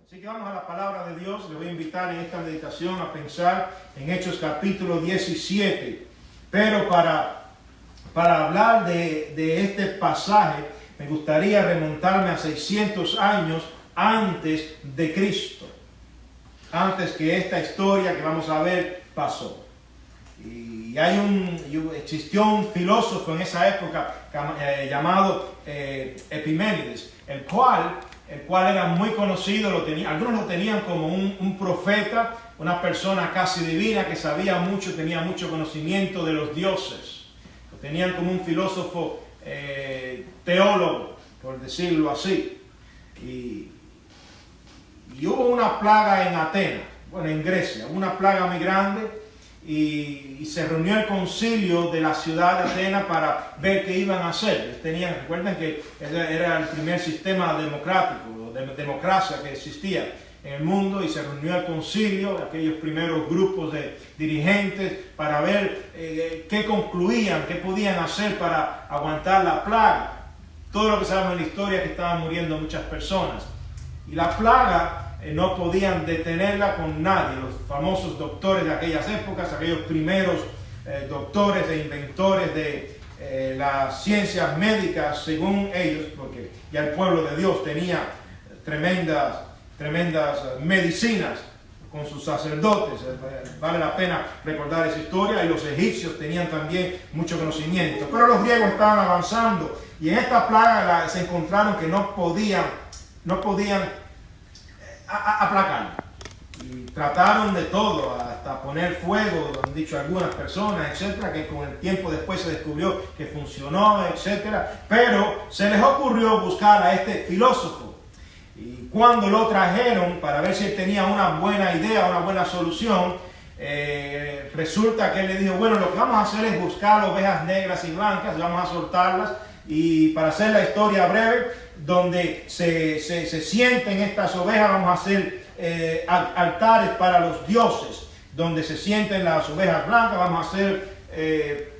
Así que vamos a la palabra de Dios. Le voy a invitar en esta meditación a pensar en Hechos capítulo 17. Pero para hablar de este pasaje, me gustaría remontarme a 600 años antes de Cristo. Antes que esta historia que vamos a ver pasó. Y existió un filósofo en esa época llamado Epiménides, el cual era muy conocido, algunos lo tenían como un profeta, una persona casi divina que sabía mucho, tenía mucho conocimiento de los dioses. Lo tenían como un filósofo teólogo, por decirlo así. Y hubo una plaga en Atenas, en Grecia, una plaga muy grande. Y se reunió el concilio de la ciudad de Atenas para ver qué iban a hacer. Recuerden que era el primer sistema democrático, de democracia que existía en el mundo, y se reunió el concilio, aquellos primeros grupos de dirigentes, para ver qué concluían, qué podían hacer para aguantar la plaga. Todo lo que sabemos en la historia es que estaban muriendo muchas personas. Y la plaga no podían detenerla con nadie. Los famosos doctores de aquellas épocas, aquellos primeros doctores e inventores de las ciencias médicas, según ellos, porque ya el pueblo de Dios tenía tremendas medicinas con sus sacerdotes. Vale la pena recordar esa historia. Y los egipcios tenían también mucho conocimiento. Pero los griegos estaban avanzando, y en esta plaga se encontraron que no podían aplacarlo. Y trataron de todo, hasta poner fuego, han dicho algunas personas, etcétera, que con el tiempo después se descubrió que funcionó, etcétera. Pero se les ocurrió buscar a este filósofo. Y cuando lo trajeron para ver si él tenía una buena idea, una buena solución, resulta que él le dijo: bueno, lo que vamos a hacer es buscar ovejas negras y blancas, vamos a soltarlas, y para hacer la historia breve, donde se sienten estas ovejas, vamos a hacer altares para los dioses. Donde se sienten las ovejas blancas, vamos a hacer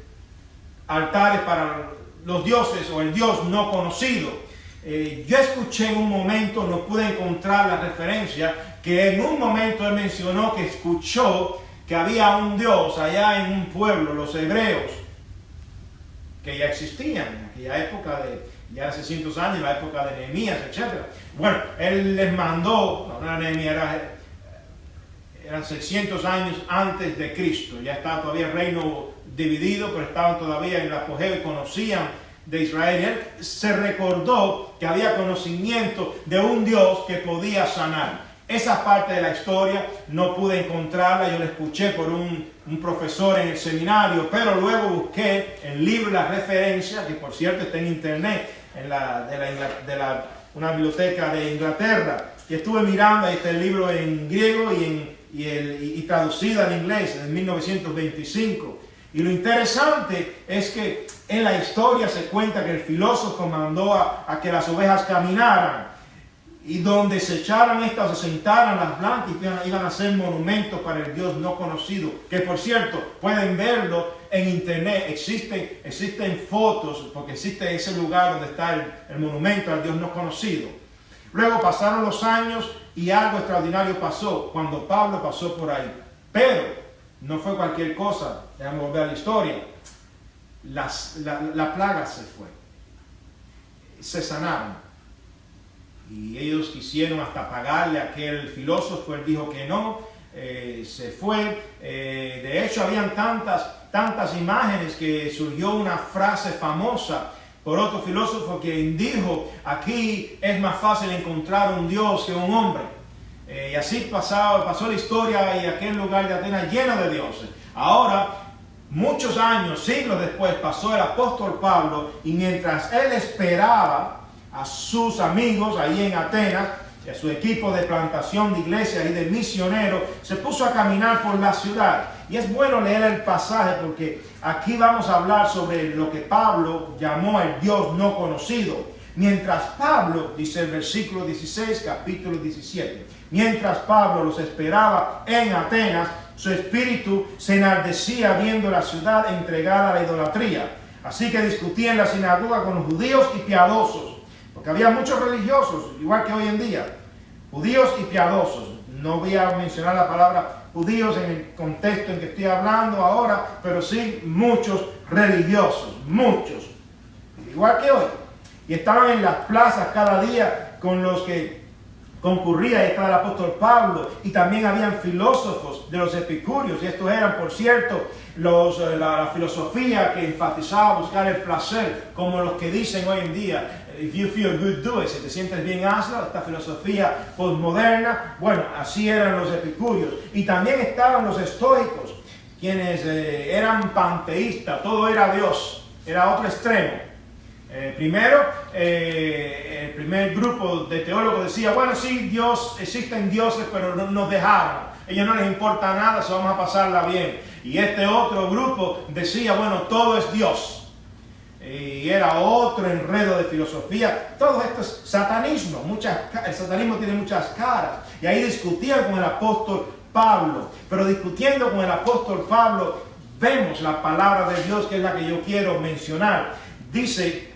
altares para los dioses o el Dios no conocido. Yo escuché en un momento, no pude encontrar la referencia, que en un momento él mencionó que escuchó que había un Dios allá en un pueblo, los hebreos, que ya existían en aquella época ya hace cientos años, la época de Nehemías, etc. Bueno, él les mandó, no era Nehemías, eran 600 años antes de Cristo. Ya estaba todavía el reino dividido, pero estaban todavía en el apogeo y conocían de Israel. Y él se recordó que había conocimiento de un Dios que podía sanar. Esa parte de la historia no pude encontrarla, yo la escuché por un profesor en el seminario, pero luego busqué el libro, la referencia, que por cierto está en internet, una biblioteca de Inglaterra, y estuve mirando, ahí está el libro en griego y traducida en inglés en 1925. Y lo interesante es que en la historia se cuenta que el filósofo mandó a que las ovejas caminaran, y donde se echaran estas, se sentaran las blancas, y iban a ser monumentos para el Dios no conocido, que por cierto pueden verlo en internet. Existen fotos, porque existe ese lugar donde está el monumento al Dios no conocido. Luego pasaron los años y algo extraordinario pasó cuando Pablo pasó por ahí. Pero no fue cualquier cosa. Déjame volver a la historia. La plaga se fue. Se sanaron. Y ellos quisieron hasta pagarle a aquel filósofo. Él dijo que no, se fue. De hecho, habían tantas imágenes que surgió una frase famosa por otro filósofo que dijo: aquí es más fácil encontrar un Dios que un hombre. Y así pasó la historia, y aquel lugar de Atenas lleno de dioses. Ahora, muchos años, siglos después, pasó el apóstol Pablo, y mientras él esperaba a sus amigos ahí en Atenas, y a su equipo de plantación de iglesias y de misioneros, se puso a caminar por la ciudad. Y es bueno leer el pasaje, porque aquí vamos a hablar sobre lo que Pablo llamó el Dios no conocido. Mientras Pablo, dice el versículo 16, capítulo 17, mientras Pablo los esperaba en Atenas, su espíritu se enardecía viendo la ciudad entregada a la idolatría. Así que discutía en la sinagoga con los judíos y piadosos, porque había muchos religiosos, igual que hoy en día, Judíos y piadosos. No voy a mencionar la palabra judíos en el contexto en que estoy hablando ahora, pero sí muchos religiosos, muchos, igual que hoy. Y estaban en las plazas cada día con los que concurría. Ahí estaba el apóstol Pablo, y también habían filósofos de los epicúreos, y estos eran, por cierto, la filosofía que enfatizaba buscar el placer, como los que dicen hoy en día, if you feel good, do it. Si te sientes bien, hazlo. Esta filosofía postmoderna. Bueno, así eran los epicúreos. Y también estaban los estoicos, quienes eran panteístas, todo era Dios, era otro extremo. Primero, el primer grupo de teólogos decía, bueno, sí, Dios, existen dioses, pero no nos dejaron. A ellos no les importa nada, so vamos a pasarla bien. Y este otro grupo decía, bueno, todo es Dios. Y era otro enredo de filosofía. Todo esto es satanismo. El satanismo tiene muchas caras. Y ahí discutían con el apóstol Pablo. Pero discutiendo con el apóstol Pablo, vemos la palabra de Dios, que es la que yo quiero mencionar. Dice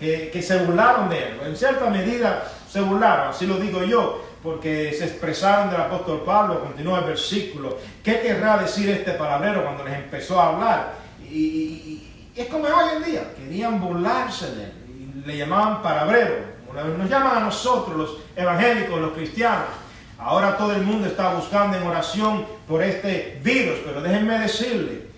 que se burlaron de él. En cierta medida se burlaron, así lo digo yo, porque se expresaron del apóstol Pablo. Continúa el versículo. ¿Qué querrá decir este palabrero cuando les empezó a hablar? Y es como hoy en día, querían burlarse de él, y le llamaban palabrero, como nos llaman a nosotros los evangélicos, los cristianos. Ahora todo el mundo está buscando en oración por este virus, pero déjenme decirle,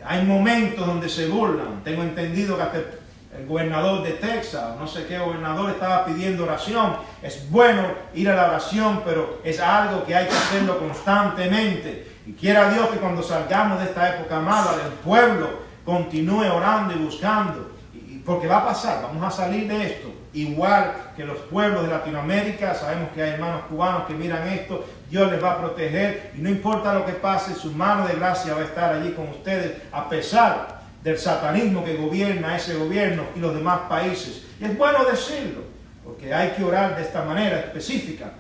hay momentos donde se burlan. Tengo entendido que hasta el gobernador de Texas, no sé qué gobernador, estaba pidiendo oración. Es bueno ir a la oración, pero es algo que hay que hacerlo constantemente. Y quiera Dios que cuando salgamos de esta época mala, el pueblo continúe orando y buscando, porque va a pasar, vamos a salir de esto, igual que los pueblos de Latinoamérica. Sabemos que hay hermanos cubanos que miran esto. Dios les va a proteger, y no importa lo que pase, su mano de gracia va a estar allí con ustedes, a pesar del satanismo que gobierna ese gobierno y los demás países. Y es bueno decirlo, porque hay que orar de esta manera específica.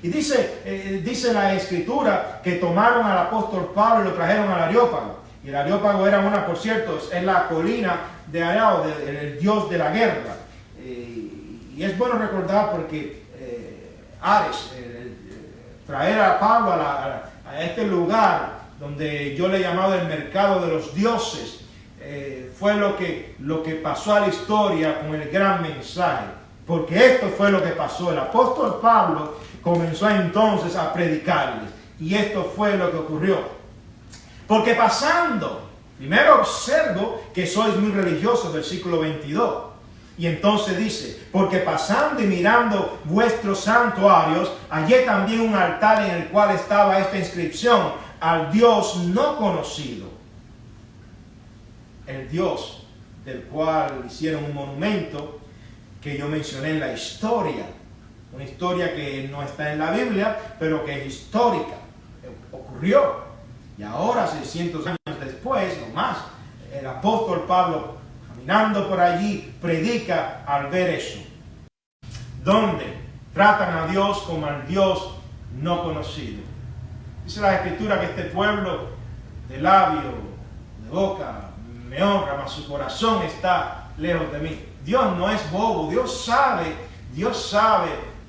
Y dice la Escritura que tomaron al apóstol Pablo y lo trajeron al Areópago. Y el Areópago era por cierto, es la colina de Arao, el dios de la guerra. Y es bueno recordar, porque Ares, traer a Pablo a este lugar donde yo le he llamado el mercado de los dioses, fue lo que pasó a la historia con el gran mensaje. Porque esto fue lo que pasó. El apóstol Pablo comenzó entonces a predicarles, y esto fue lo que ocurrió. Porque pasando, primero observo que sois muy religiosos, versículo 22. Y entonces dice, porque pasando y mirando vuestros santuarios, hallé también un altar en el cual estaba esta inscripción: al Dios no conocido. El Dios del cual hicieron un monumento que yo mencioné en la historia. Una historia que no está en la Biblia, pero que es histórica. Ocurrió. Y ahora, 600 años después, o más, el apóstol Pablo, caminando por allí, predica al ver eso. Donde tratan a Dios como al Dios no conocido. Dice la Escritura que este pueblo, de labio, de boca, me honra, mas su corazón está lejos de mí. Dios no es bobo. Dios sabe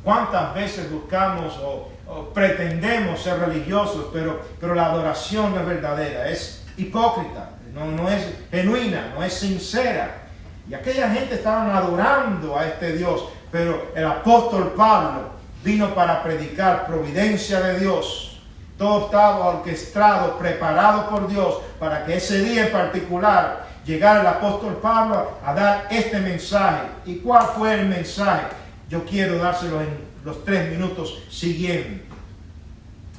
cuántas veces buscamos o pretendemos ser religiosos, pero la adoración no es verdadera, es hipócrita, no es genuina, no es sincera. Y aquella gente estaban adorando a este Dios, pero el apóstol Pablo vino para predicar providencia de Dios. Todo estaba orquestado, preparado por Dios, para que ese día en particular llegara el apóstol Pablo a dar este mensaje. ¿Y cuál fue el mensaje? Yo quiero dárselo en los 3 minutos siguientes.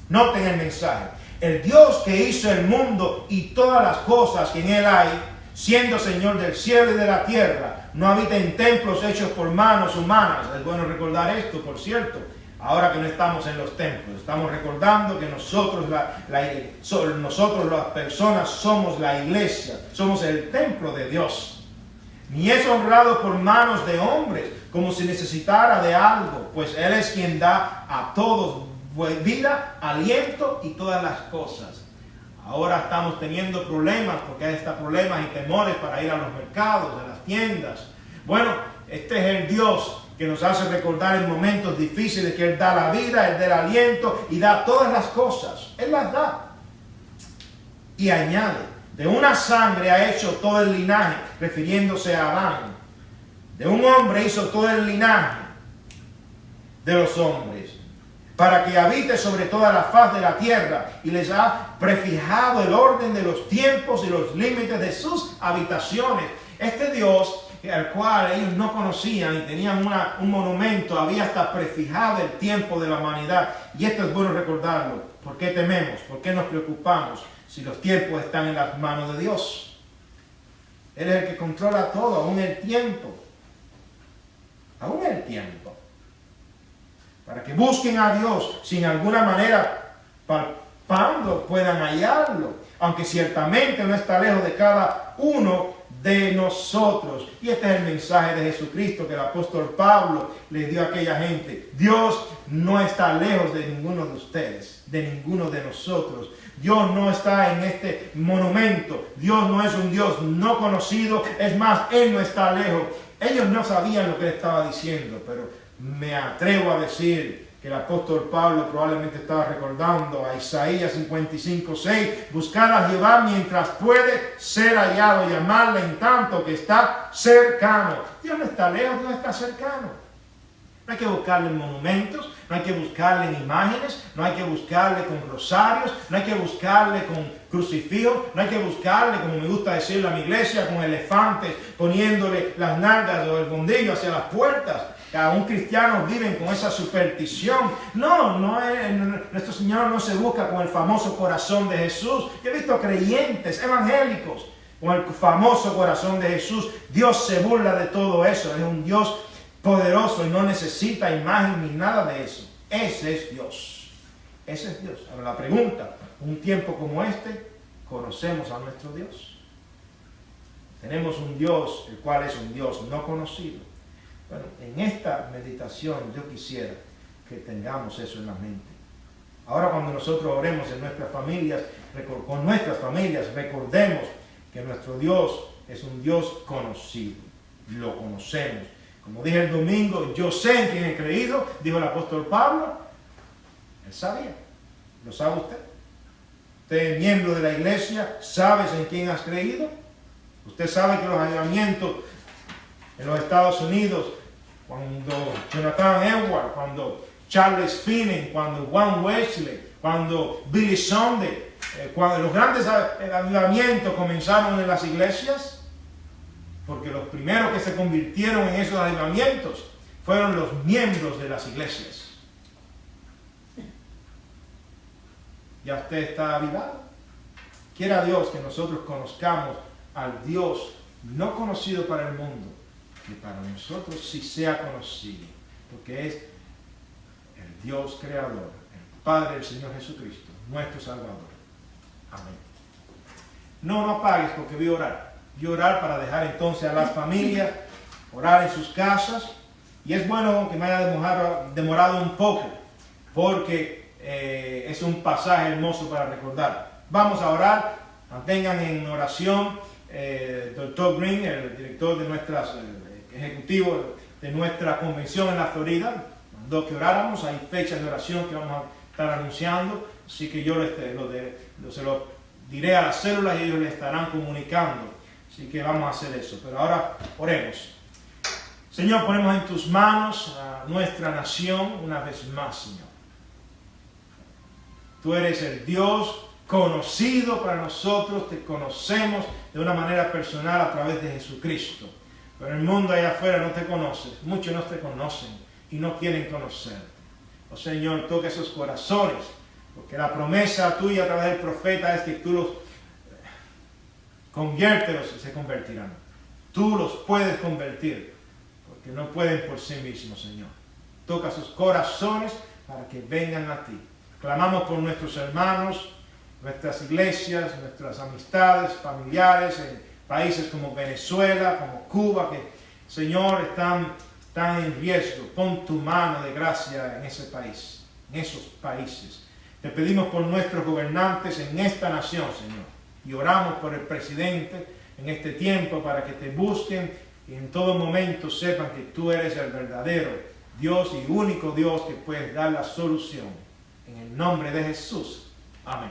Noten el mensaje. El Dios que hizo el mundo y todas las cosas que en él hay, siendo Señor del cielo y de la tierra, no habita en templos hechos por manos humanas. Es bueno recordar esto, por cierto. Ahora que no estamos en los templos, estamos recordando que nosotros las personas somos la iglesia, somos el templo de Dios. Ni es honrado por manos de hombres, como si necesitara de algo, pues Él es quien da a todos vida, aliento y todas las cosas. Ahora estamos teniendo problemas, porque hay estos problemas y temores para ir a los mercados, a las tiendas. Bueno, este es el Dios que nos hace recordar en momentos difíciles que Él da la vida, Él da el aliento y da todas las cosas. Él las da. Y añade, de una sangre ha hecho todo el linaje, refiriéndose a Adán. De un hombre hizo todo el linaje de los hombres, para que habite sobre toda la faz de la tierra, y les ha prefijado el orden de los tiempos y los límites de sus habitaciones. Este Dios, al cual ellos no conocían y tenían un monumento, había hasta prefijado el tiempo de la humanidad. Y esto es bueno recordarlo. ¿Por qué tememos? ¿Por qué nos preocupamos si los tiempos están en las manos de Dios? Él es el que controla todo, aún el tiempo. Aún el tiempo. Para que busquen a Dios, sin alguna manera palpando puedan hallarlo, aunque ciertamente no está lejos de cada uno de nosotros. Y este es el mensaje de Jesucristo que el apóstol Pablo le dio a aquella gente. Dios no está lejos de ninguno de ustedes, de ninguno de nosotros. Dios no está en este monumento. Dios no es un Dios no conocido. Es más, Él no está lejos. Ellos no sabían lo que Él estaba diciendo, pero me atrevo a decir que el apóstol Pablo probablemente estaba recordando a Isaías 55:6, buscar a Jehová mientras puede ser hallado, llamarle en tanto que está cercano. Dios no está lejos, Dios está cercano. No hay que buscarle en monumentos, no hay que buscarle en imágenes, no hay que buscarle con rosarios, no hay que buscarle con crucifijos, no hay que buscarle, como me gusta decirlo a mi iglesia, con elefantes, poniéndole las nalgas o el bondillo hacia las puertas. Aún cristianos viven con esa superstición. Nuestro Señor no se busca con el famoso corazón de Jesús. Yo he visto creyentes evangélicos con el famoso corazón de Jesús. Dios se burla de todo eso. Es un Dios poderoso y no necesita imagen ni nada de eso. Ese es Dios. Ese es Dios. Ahora la pregunta, un tiempo como este, ¿conocemos a nuestro Dios? Tenemos un Dios, el cual es un Dios no conocido. Bueno, en esta meditación yo quisiera que tengamos eso en la mente. Ahora cuando nosotros oremos en nuestras familias, con nuestras familias, recordemos que nuestro Dios es un Dios conocido. Lo conocemos. Como dije el domingo, yo sé en quién he creído, dijo el apóstol Pablo. Él sabía. ¿Lo sabe usted? Usted, miembro de la iglesia, ¿sabes en quién has creído? Usted sabe que los avivamientos en los Estados Unidos, cuando Jonathan Edwards, cuando Charles Finney, cuando Juan Wesley, cuando Billy Sunday, cuando los grandes avivamientos comenzaron en las iglesias, porque los primeros que se convirtieron en esos avivamientos fueron los miembros de las iglesias. ¿Ya usted está avivado? Quiera Dios que nosotros conozcamos al Dios no conocido para el mundo, que para nosotros sí sea conocido, porque es el Dios creador, el Padre del Señor Jesucristo, nuestro Salvador. Amén. No apagues porque voy a orar. Voy a orar para dejar entonces a las familias orar en sus casas. Y es bueno que me haya demorado un poco, porque es un pasaje hermoso para recordar. Vamos a orar. Mantengan en oración Dr. Green, el director de nuestras ejecutivo de nuestra convención en la Florida, mandó que oráramos. Hay fechas de oración que vamos a estar anunciando, así que yo se lo diré a las células y ellos le estarán comunicando, así que vamos a hacer eso. Pero ahora oremos. Señor, ponemos en tus manos a nuestra nación una vez más, Señor. Tú eres el Dios conocido para nosotros, te conocemos de una manera personal a través de Jesucristo. Pero el mundo allá afuera no te conoce, muchos no te conocen y no quieren conocerte. Oh Señor, toca esos corazones, porque la promesa tuya a través del profeta es que tú los conviértelos y se convertirán. Tú los puedes convertir, porque no pueden por sí mismos, Señor. Toca sus corazones para que vengan a ti. Clamamos por nuestros hermanos, nuestras iglesias, nuestras amistades, familiares, en países como Venezuela, como Cuba, que, Señor, están en riesgo. Pon tu mano de gracia en ese país, en esos países. Te pedimos por nuestros gobernantes en esta nación, Señor. Y oramos por el presidente en este tiempo para que te busquen y en todo momento sepan que tú eres el verdadero Dios y único Dios que puedes dar la solución. En el nombre de Jesús.